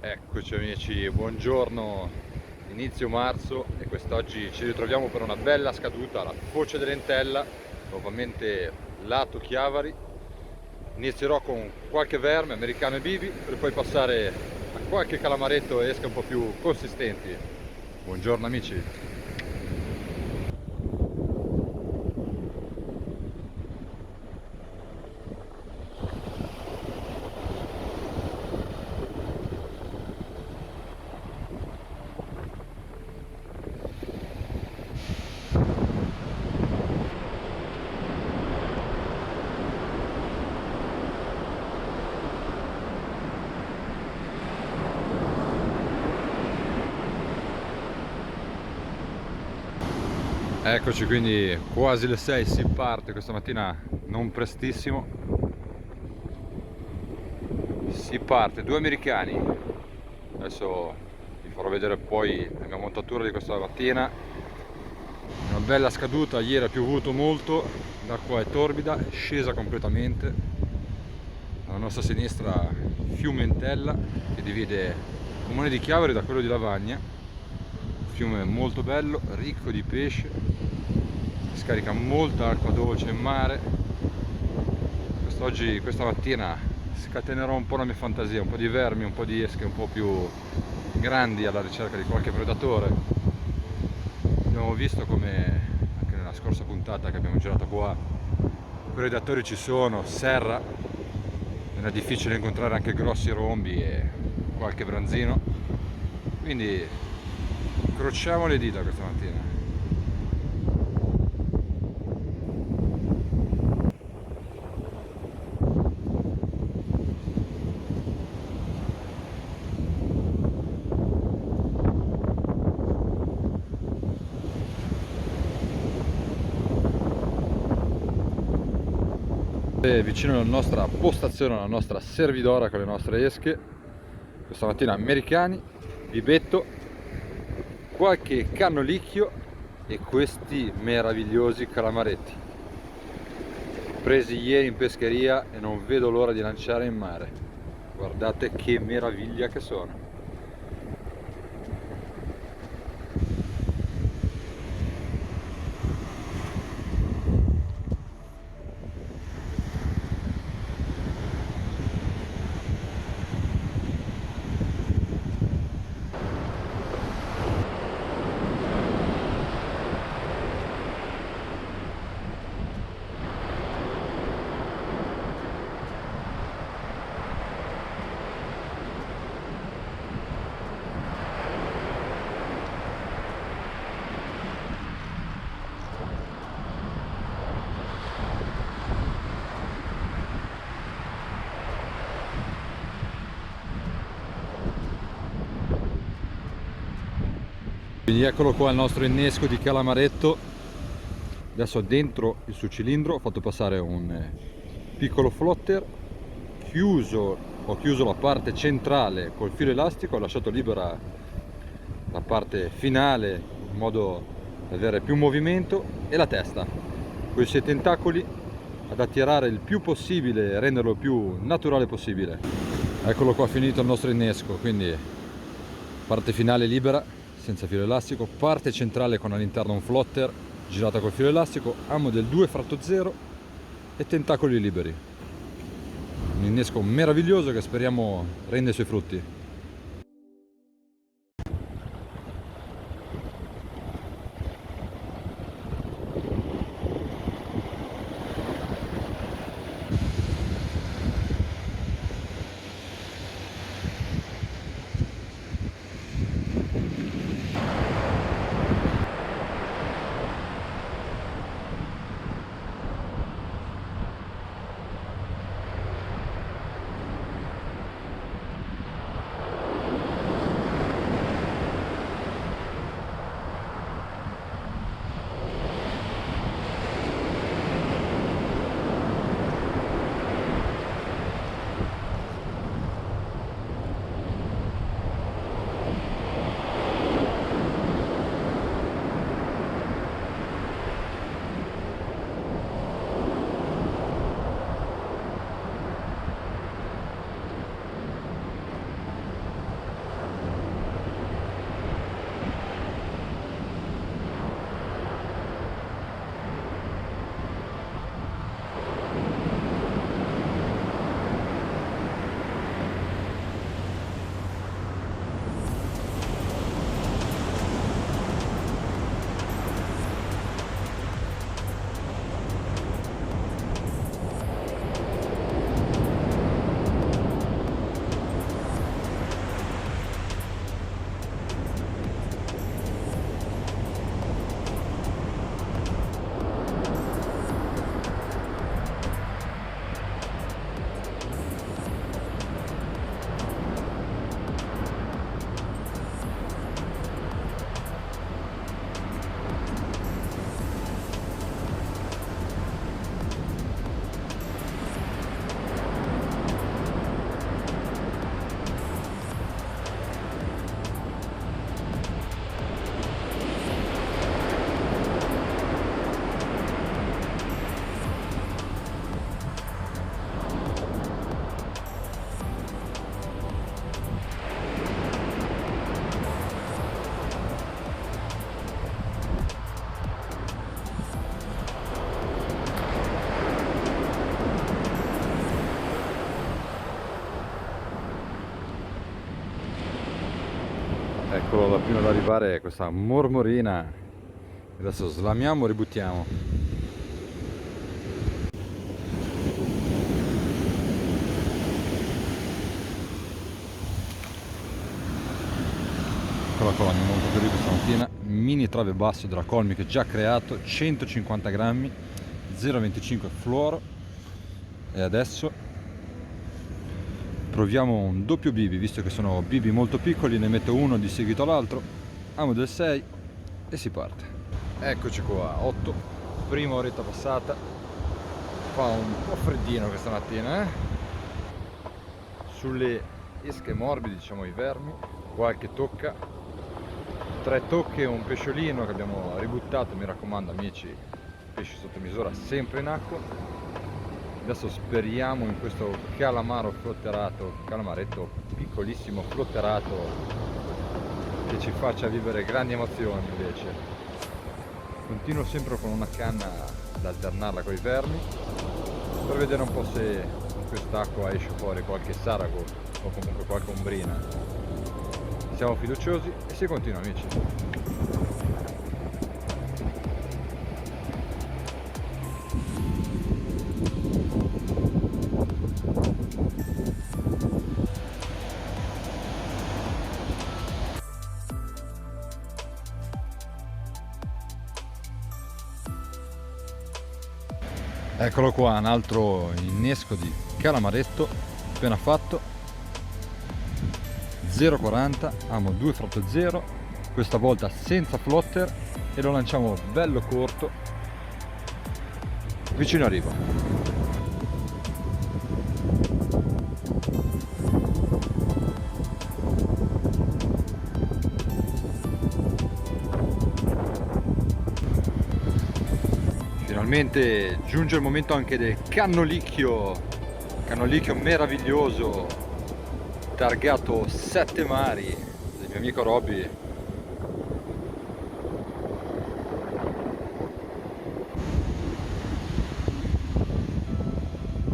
Eccoci amici, buongiorno, inizio marzo e quest'oggi ci ritroviamo per una bella scaduta alla Foce dell'Entella, nuovamente lato Chiavari. Inizierò con qualche verme, americano e bibi, per poi passare a qualche calamaretto e esche un po' più consistenti. Buongiorno amici. Eccoci, quindi quasi le 6 si parte questa mattina, non prestissimo. Si parte, due americani. Adesso vi farò vedere poi la mia montatura di questa mattina. Una bella scaduta, ieri ha piovuto molto, l'acqua è torbida, è scesa completamente. Alla nostra sinistra fiume Entella che divide il comune di Chiavari da quello di Lavagna. Un fiume molto bello, ricco di pesce, scarica molta acqua dolce in mare. Questa mattina scatenerò un po' la mia fantasia, un po' di vermi, un po' di esche un po' più grandi alla ricerca di qualche predatore. Abbiamo visto come anche nella scorsa puntata che abbiamo girato qua, i predatori ci sono, serra, non è difficile incontrare anche grossi rombi e qualche branzino, quindi incrociamo le dita questa mattina. Vicino alla nostra postazione, alla nostra servidora con le nostre esche, questa mattina americani, bibetto, qualche cannolicchio e questi meravigliosi calamaretti presi ieri in pescheria e non vedo l'ora di lanciare in mare. Guardate che meraviglia che sono. Quindi eccolo qua il nostro innesco di calamaretto. Adesso dentro il suo cilindro ho fatto passare un piccolo flotter, ho chiuso la parte centrale col filo elastico, ho lasciato libera la parte finale in modo da avere più movimento e la testa con i suoi tentacoli ad attirare il più possibile e renderlo il più naturale possibile. Eccolo qua finito il nostro innesco, quindi parte finale libera senza filo elastico, parte centrale con all'interno un flotter girata col filo elastico, amo del 2/0 e tentacoli liberi. Un innesco meraviglioso che speriamo renda i suoi frutti. Eccolo, la prima ad arrivare è questa mormorina. Adesso slamiamo e ributtiamo. Eccola qua, mi monto per lì questa mattina. Mini trave basso della Colmic già creato, 150 grammi, 0,25 fluoro. E adesso proviamo un doppio bibi, visto che sono bibi molto piccoli, ne metto uno di seguito all'altro, amo del 6 e si parte. Eccoci qua, 8, prima oretta passata, fa un po' freddino questa mattina, Sulle esche morbide, diciamo i vermi, qualche tocca, 3 tocche e un pesciolino che abbiamo ributtato, mi raccomando amici, pesci sotto misura sempre in acqua. Adesso speriamo in questo calamaro flotterato, calamaretto piccolissimo flotterato, che ci faccia vivere grandi emozioni invece. Continuo sempre con una canna ad alternarla con i vermi per vedere un po' se in quest'acqua esce fuori qualche sarago o comunque qualche ombrina. Siamo fiduciosi e si continua amici. Eccolo qua, un altro innesco di calamaretto appena fatto, 0,40, amo 2 frotte 0, questa volta senza flotter e lo lanciamo bello corto vicino a riva. Finalmente giunge il momento anche del cannolicchio meraviglioso, targato 7 mari del mio amico Robby.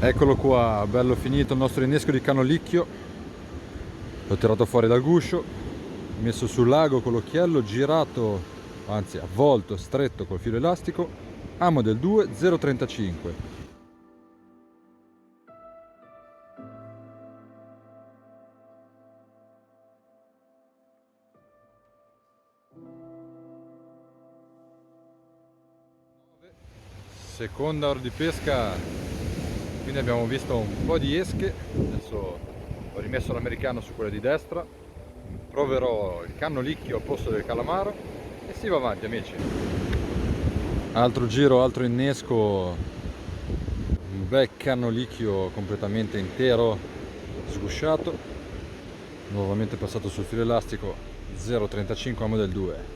Eccolo qua, bello finito il nostro innesco di cannolicchio, l'ho tirato fuori dal guscio, messo sul lago con l'occhiello, girato, anzi avvolto, stretto col filo elastico, amo del 2, 0,35. Seconda ora di pesca, quindi abbiamo visto un po' di esche. Adesso ho rimesso l'americano su quella di destra, proverò il cannolicchio al posto del calamaro e si va avanti amici. Altro giro, altro innesco, un bel cannolicchio completamente intero, sgusciato, nuovamente passato sul filo elastico, 0,35 amo del 2.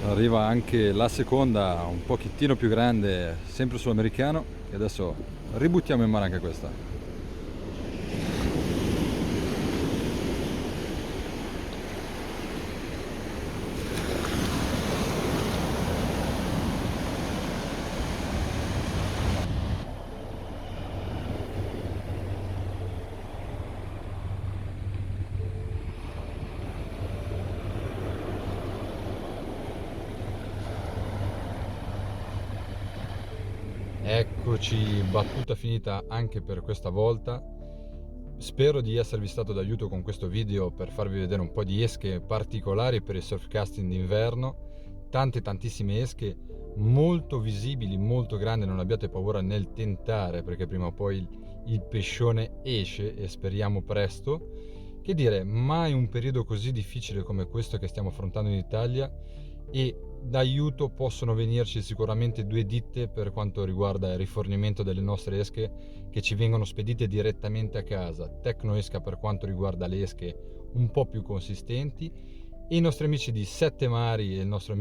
Arriva anche la seconda, un pochettino più grande, sempre sull'americano, e adesso ributtiamo in mare anche questa. Eccoci, battuta finita anche per questa volta. Spero di esservi stato d'aiuto con questo video per farvi vedere un po' di esche particolari per il surfcasting d'inverno. Tantissime esche, molto visibili, molto grandi, non abbiate paura nel tentare perché prima o poi il pescione esce e speriamo presto. Che dire, mai un periodo così difficile come questo che stiamo affrontando in Italia, e d'aiuto possono venirci sicuramente 2 ditte per quanto riguarda il rifornimento delle nostre esche che ci vengono spedite direttamente a casa. Tecnoesca per quanto riguarda le esche un po' più consistenti, e i nostri amici di 7 Mari e il nostro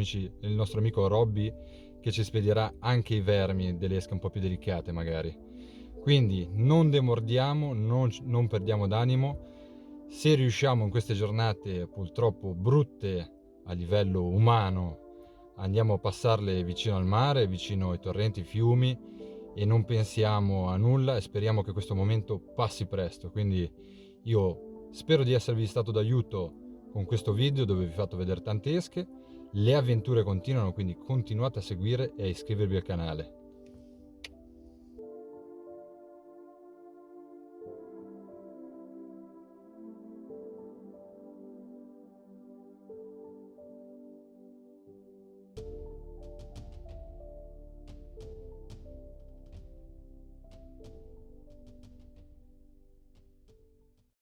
amico Robby che ci spedirà anche i vermi delle esche un po' più delicate magari. Quindi non demordiamo, non perdiamo d'animo. Se riusciamo in queste giornate purtroppo brutte a livello umano, andiamo a passarle vicino al mare, vicino ai torrenti, ai fiumi, e non pensiamo a nulla e speriamo che questo momento passi presto. Quindi io Spero di esservi stato d'aiuto con questo video dove vi ho fatto vedere tante esche. Le avventure continuano, quindi continuate a seguire e a iscrivervi al canale.